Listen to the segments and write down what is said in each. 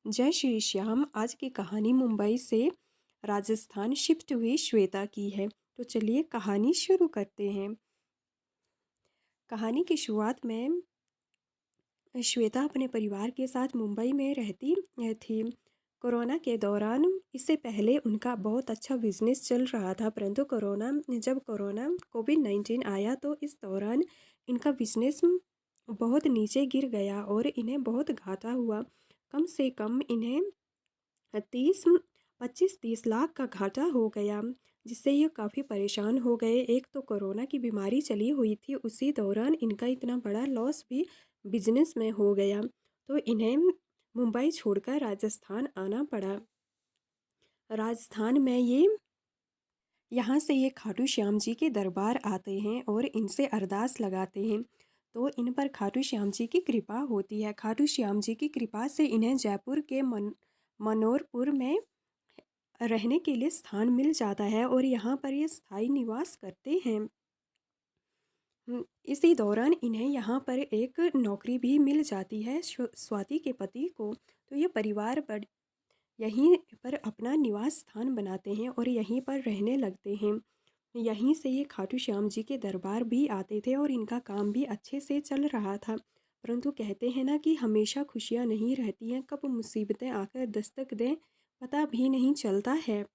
जय श्री श्याम। आज की कहानी मुंबई से राजस्थान शिफ्ट हुई श्वेता की है। तो चलिए कहानी शुरू करते हैं। कहानी की शुरुआत में श्वेता अपने परिवार के साथ मुंबई में रहती थी। कोरोना के दौरान इससे पहले उनका बहुत अच्छा बिजनेस चल रहा था, परंतु जब कोरोना कोविड-19 आया तो इस दौरान इनका बिजनेस बहुत नीचे गिर गया और इन्हें बहुत घाटा हुआ। कम से कम इन्हें 25-30 लाख का घाटा हो गया, जिससे ये काफ़ी परेशान हो गए। एक तो कोरोना की बीमारी चली हुई थी, उसी दौरान इनका इतना बड़ा लॉस भी बिजनेस में हो गया, तो इन्हें मुंबई छोड़कर राजस्थान आना पड़ा। राजस्थान में यहाँ से ये खाटू श्याम जी के दरबार आते हैं और इनसे अरदास लगाते हैं, तो इन पर खाटू श्याम जी की कृपा होती है। खाटू श्याम जी की कृपा से इन्हें जयपुर के मनोरपुर में रहने के लिए स्थान मिल जाता है और यहाँ पर ये स्थायी निवास करते हैं। इसी दौरान इन्हें यहाँ पर एक नौकरी भी मिल जाती है स्वाति के पति को, तो ये परिवार पर यहीं पर अपना निवास स्थान बनाते हैं और यहीं पर रहने लगते हैं। यहीं से ये खाटू श्याम जी के दरबार भी आते थे और इनका काम भी अच्छे से चल रहा था। परंतु कहते हैं ना कि हमेशा खुशियाँ नहीं रहती हैं, कब मुसीबतें आकर दस्तक दें पता भी नहीं चलता है।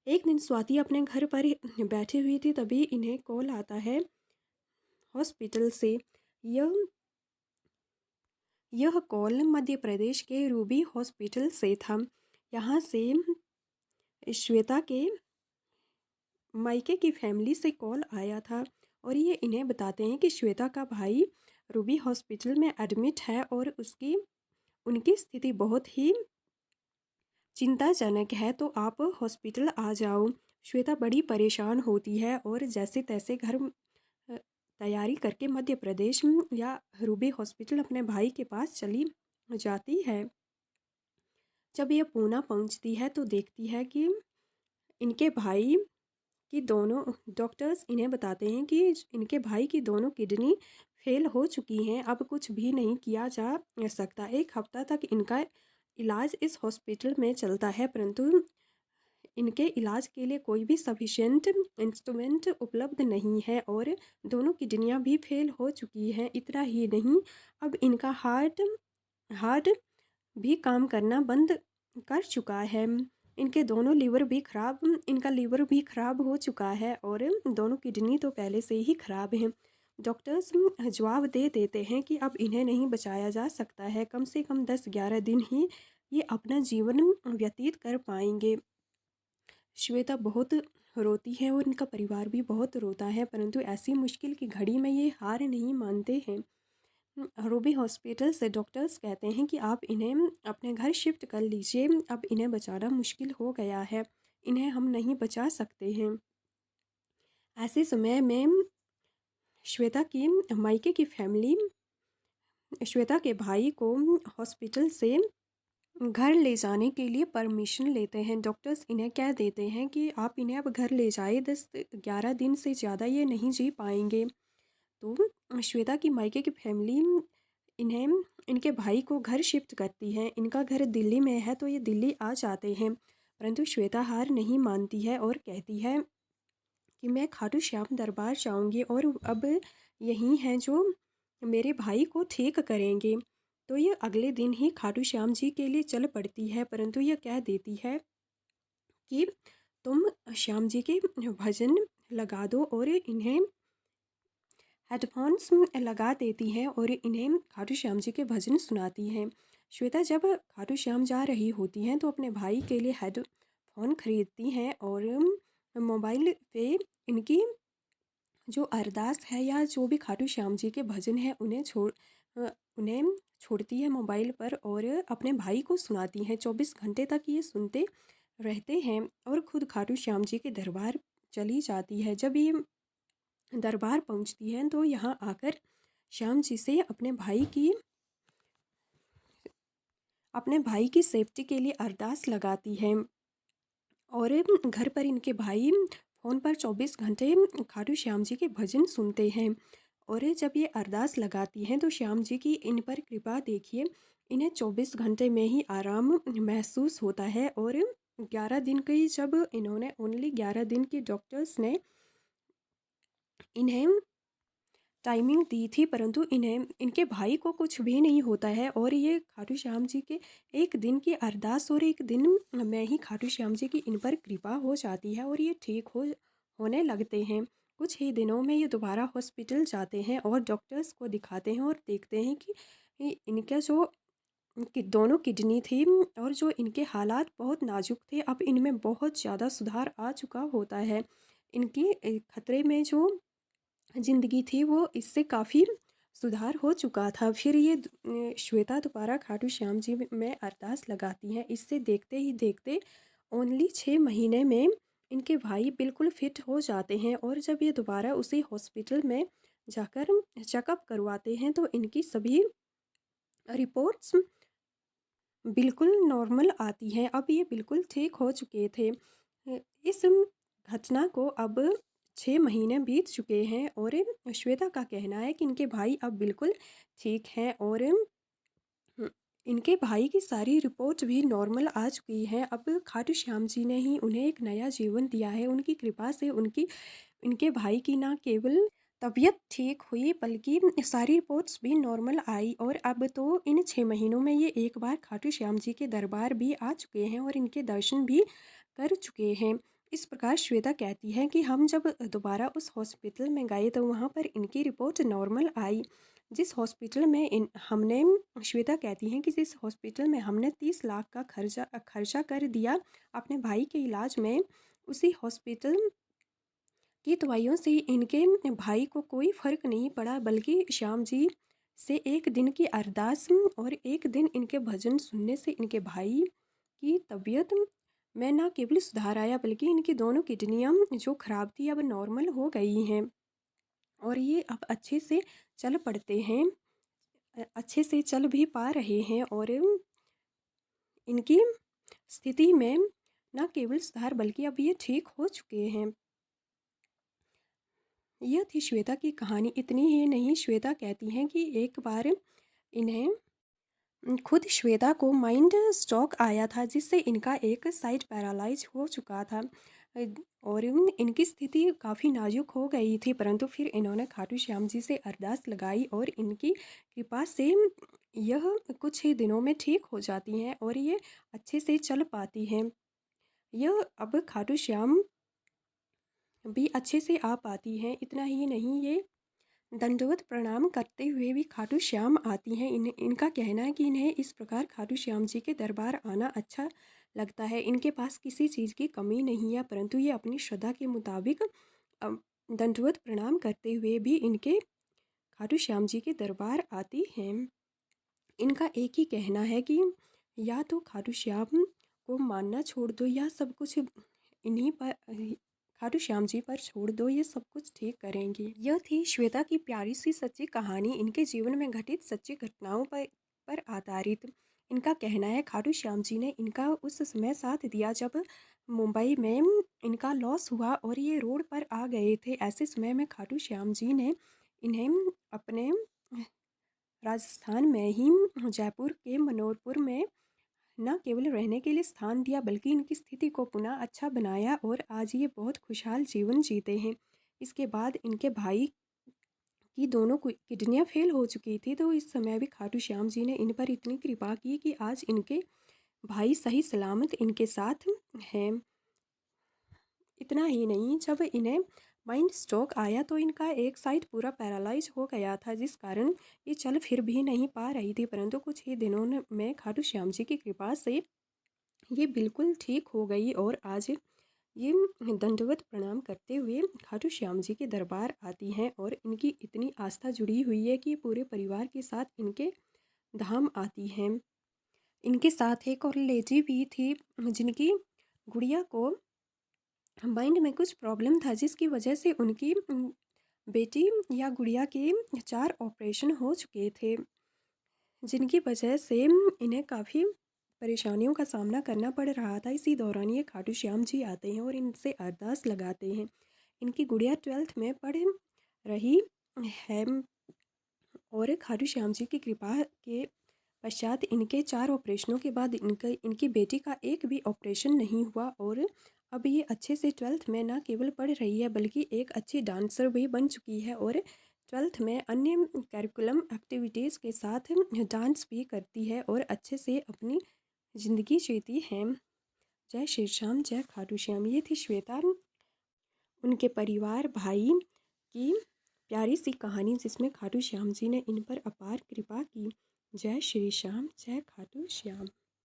एक दिन स्वाति अपने घर पर बैठी हुई थी, तभी इन्हें कॉल आता है हॉस्पिटल से। यह यह कॉल मध्य प्रदेश के रूबी हॉस्पिटल से था। यहाँ से श्वेता के मायके की फैमिली से कॉल आया था और ये इन्हें बताते हैं कि श्वेता का भाई रूबी हॉस्पिटल में एडमिट है और उनकी स्थिति बहुत ही चिंताजनक है, तो आप हॉस्पिटल आ जाओ। श्वेता बड़ी परेशान होती है और जैसे तैसे तैयारी करके मध्य प्रदेश या रूबी हॉस्पिटल अपने भाई के पास चली जाती है। जब यह पूना पहुंचती है तो देखती है कि इनके भाई की दोनों डॉक्टर्स इन्हें बताते हैं कि इनके भाई की दोनों किडनी फेल हो चुकी हैं, अब कुछ भी नहीं किया जा सकता। 1 हफ्ता तक इनका इलाज इस हॉस्पिटल में चलता है, परंतु इनके इलाज के लिए कोई भी सफिशिएंट इंस्ट्रूमेंट उपलब्ध नहीं है और दोनों किडनियां भी फेल हो चुकी हैं। इतना ही नहीं, अब इनका हार्ट भी काम करना बंद कर चुका है। इनका लीवर भी खराब हो चुका है और दोनों किडनी तो पहले से ही खराब हैं। डॉक्टर्स जवाब दे देते हैं कि अब इन्हें नहीं बचाया जा सकता है, कम से कम 10-11 दिन ही ये अपना जीवन व्यतीत कर पाएंगे। श्वेता बहुत रोती है और इनका परिवार भी बहुत रोता है, परंतु ऐसी मुश्किल की घड़ी में ये हार नहीं मानते हैं। रूबी हॉस्पिटल से डॉक्टर्स कहते हैं कि आप इन्हें अपने घर शिफ्ट कर लीजिए, अब इन्हें बचाना मुश्किल हो गया है, इन्हें हम नहीं बचा सकते हैं। ऐसे समय में श्वेता की मायके की फैमिली श्वेता के भाई को हॉस्पिटल से घर ले जाने के लिए परमिशन लेते हैं। डॉक्टर्स इन्हें कह देते हैं कि आप इन्हें अब घर ले जाइए, 10-11 दिन से ज़्यादा ये नहीं जी पाएंगे। तो श्वेता की मायके की फैमिली इन्हें इनके भाई को घर शिफ्ट करती है। इनका घर दिल्ली में है तो ये दिल्ली आ जाते हैं, परंतु श्वेता हार नहीं मानती है और कहती है कि मैं खाटू श्याम दरबार जाऊंगी और अब यही हैं जो मेरे भाई को ठीक करेंगे। तो ये अगले दिन ही खाटू श्याम जी के लिए चल पड़ती है, परंतु यह कह देती है कि तुम श्याम जी के भजन लगा दो, और इन्हें हेडफोन्स लगा देती हैं और इन्हें खाटू श्याम जी के भजन सुनाती हैं। श्वेता जब खाटू श्याम जा रही होती हैं तो अपने भाई के लिए हेडफोन खरीदती हैं और मोबाइल पे इनकी जो अरदास है या जो भी खाटू श्याम जी के भजन है उन्हें छोड़ती है मोबाइल पर और अपने भाई को सुनाती हैं। 24 घंटे तक ये सुनते रहते हैं और खुद खाटू श्याम जी के दरबार चली जाती है। जब ये दरबार पहुंचती है तो यहाँ आकर श्याम जी से अपने भाई की सेफ्टी के लिए अरदास लगाती है और घर पर इनके भाई फ़ोन पर 24 घंटे खाटू श्याम जी के भजन सुनते हैं। और जब ये अरदास लगाती हैं तो श्याम जी की इन पर कृपा देखिए, इन्हें 24 घंटे में ही आराम महसूस होता है। और 11 दिन की जब इन्होंने ओनली 11 दिन की डॉक्टर्स ने इन्हें टाइमिंग दी थी, परंतु इन्हें इनके भाई को कुछ भी नहीं होता है। और ये खाटू श्याम जी के एक दिन की अरदास और एक दिन में ही खाटू श्याम जी की इन पर कृपा हो जाती है और ये ठीक होने लगते हैं। कुछ ही दिनों में ये दोबारा हॉस्पिटल जाते हैं और डॉक्टर्स को दिखाते हैं और देखते हैं कि इनका जो कि दोनों किडनी थी और जो इनके हालात बहुत नाजुक थे, अब इनमें बहुत ज़्यादा सुधार आ चुका होता है। इनकी खतरे में जो ज़िंदगी थी वो इससे काफ़ी सुधार हो चुका था। फिर ये श्वेता दोबारा खाटू श्याम जी में अरदास लगाती हैं। इससे देखते ही देखते ओनली 6 महीने में इनके भाई बिल्कुल फिट हो जाते हैं। और जब ये दोबारा उसी हॉस्पिटल में जाकर चेकअप करवाते हैं तो इनकी सभी रिपोर्ट्स बिल्कुल नॉर्मल आती हैं। अब ये बिल्कुल ठीक हो चुके थे। इस घटना को अब 6 महीने बीत चुके हैं और श्वेता का कहना है कि इनके भाई अब बिल्कुल ठीक हैं और इनके भाई की सारी रिपोर्ट भी नॉर्मल आ चुकी हैं। अब खाटू श्याम जी ने ही उन्हें एक नया जीवन दिया है। उनकी कृपा से इनके भाई की ना केवल तबीयत ठीक हुई बल्कि सारी रिपोर्ट्स भी नॉर्मल आई। और अब तो इन 6 महीनों में ये एक बार खाटू श्याम जी के दरबार भी आ चुके हैं और इनके दर्शन भी कर चुके हैं। इस प्रकार श्वेता कहती है कि हम जब दोबारा उस हॉस्पिटल में गए तो वहाँ पर इनकी रिपोर्ट नॉर्मल आई। जिस हॉस्पिटल में हमने श्वेता कहती हैं कि जिस हॉस्पिटल में हमने 30 लाख का खर्चा कर दिया अपने भाई के इलाज में, उसी हॉस्पिटल की दवाइयों से इनके भाई को कोई फ़र्क नहीं पड़ा, बल्कि श्याम जी से एक दिन की अरदास और एक दिन इनके भजन सुनने से इनके भाई की तबीयत में ना केवल सुधार आया बल्कि इनकी दोनों किडनियाँ जो ख़राब थी अब नॉर्मल हो गई हैं और ये अब अच्छे से चल पड़ते हैं, अच्छे से चल भी पा रहे हैं। और इनकी स्थिति में ना केवल सुधार बल्कि अब ये ठीक हो चुके हैं। यह थी श्वेता की कहानी। इतनी ही नहीं, श्वेता कहती हैं कि एक बार इन्हें खुद श्वेता को माइंड स्ट्रोक आया था जिससे इनका एक साइड पैरालाइज हो चुका था और इनकी स्थिति काफ़ी नाजुक हो गई थी, परंतु फिर इन्होंने खाटू श्याम जी से अरदास लगाई और इनकी कृपा से यह कुछ ही दिनों में ठीक हो जाती हैं और ये अच्छे से चल पाती हैं। यह अब खाटू श्याम भी अच्छे से आ पाती हैं। इतना ही नहीं, ये दंडवत प्रणाम करते हुए भी खाटू श्याम आती हैं। इनका कहना है कि इन्हें इस प्रकार खाटू श्याम जी के दरबार आना अच्छा लगता है। इनके पास किसी चीज़ की कमी नहीं है, परंतु ये अपनी श्रद्धा के मुताबिक दंडवत प्रणाम करते हुए भी इनके खाटू श्याम जी के दरबार आती हैं। इनका एक ही कहना है कि या तो खाटू श्याम को मानना छोड़ दो या सब कुछ इन्हीं पर खाटू श्याम जी पर छोड़ दो, ये सब कुछ ठीक करेंगी। यह थी श्वेता की प्यारी सी सच्ची कहानी, इनके जीवन में घटित सच्ची घटनाओं पर आधारित। इनका कहना है खाटू श्याम जी ने इनका उस समय साथ दिया जब मुंबई में इनका लॉस हुआ और ये रोड पर आ गए थे। ऐसे समय में खाटू श्याम जी ने इन्हें अपने राजस्थान में ही जयपुर के मनोरपुर में न केवल रहने के लिए स्थान दिया बल्कि इनकी स्थिति को पुनः अच्छा बनाया और आज ये बहुत खुशहाल जीवन जीते हैं। इसके बाद इनके भाई की दोनों किडनियाँ फेल हो चुकी थी, तो इस समय भी खाटू श्याम जी ने इन पर इतनी कृपा की कि आज इनके भाई सही सलामत इनके साथ हैं। इतना ही नहीं, जब इन्हें माइंड स्ट्रोक आया तो इनका एक साइड पूरा पैरालाइज हो गया था जिस कारण ये चल फिर भी नहीं पा रही थी, परंतु कुछ ही दिनों में खाटू श्याम जी की कृपा से ये बिल्कुल ठीक हो गई और आज ये दंडवत प्रणाम करते हुए खाटू श्याम जी के दरबार आती हैं और इनकी इतनी आस्था जुड़ी हुई है कि पूरे परिवार के साथ इनके धाम आती हैं। इनके साथ एक और लेडी भी थी जिनकी गुड़िया को माइंड में कुछ प्रॉब्लम था जिसकी वजह से उनकी बेटी या गुड़िया के 4 ऑपरेशन हो चुके थे, जिनकी वजह से इन्हें काफ़ी परेशानियों का सामना करना पड़ रहा था। इसी दौरान ये खाटू श्याम जी आते हैं और इनसे अरदास लगाते हैं। इनकी गुड़िया 12th में पढ़ रही है और खाटू श्याम जी की कृपा के पश्चात इनके 4 ऑपरेशनों के बाद इनकी बेटी का एक भी ऑपरेशन नहीं हुआ और अब ये अच्छे से 12th में ना केवल पढ़ रही है बल्कि एक अच्छी डांसर भी बन चुकी है और 12th में अन्य करिकुलम एक्टिविटीज़ के साथ डांस भी करती है और अच्छे से अपनी ज़िंदगी जीती है। जय श्री श्याम, जय खाटू श्याम। ये थी श्वेता, उनके परिवार, भाई की प्यारी सी कहानी जिसमें खाटू श्याम जी ने इन पर अपार कृपा की। जय श्री श्याम, जय खाटू श्याम।